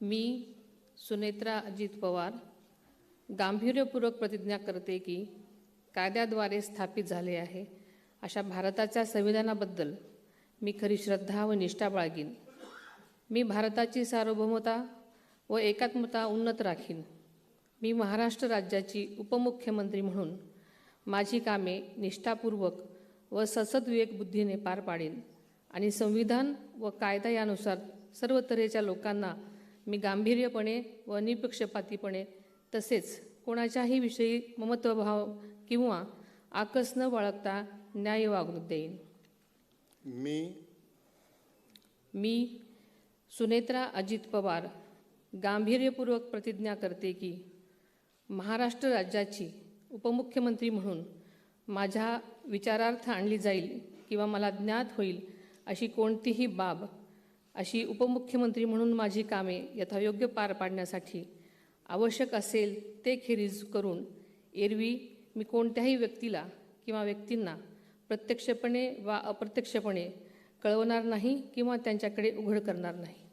मी सुनेत्रा अजित पवार गांभीर्यपूर्वक प्रतिज्ञा करते की कायद्याद्वारे स्थापित झाले आहे अशा भारताच्या संविधानाबद्दल मी खरी श्रद्धा व निष्ठा बाळगीन। मी भारताची सार्वभौमता व एकात्मता उन्नत राखीन। मी महाराष्ट्र राज्याची उपमुख्यमंत्री म्हणून माझी कामे निष्ठापूर्वक व सद्विवेक बुद्धीने पार पाडीन आणि संविधान व कायदा यानुसार सर्व तऱ्हेच्या लोकांना मी गांभीर्यपणे व निपक्षपातीपणे तसेच कोणाच्याही विषयी ममत्वभाव किंवा आकस न बाळगता न्याय वागणूक देईन। मी सुनेत्रा अजित पवार गांभीर्यपूर्वक प्रतिज्ञा करते की महाराष्ट्र राज्याची उपमुख्यमंत्री म्हणून माझ्या विचारार्थ आणली जाईल किंवा मला ज्ञात होईल अशी कोणतीही बाब अशी उपमुख्यमंत्री म्हणून माझी कामे यथायोग्य पार पाडण्यासाठी आवश्यक असेल ते खेरीज करून एरवी मी कोणत्याही व्यक्तीला किंवा व्यक्तींना प्रत्यक्षपणे वा अप्रत्यक्षपणे कळवणार नाही किंवा त्यांच्याकडे उघड करणार नाही।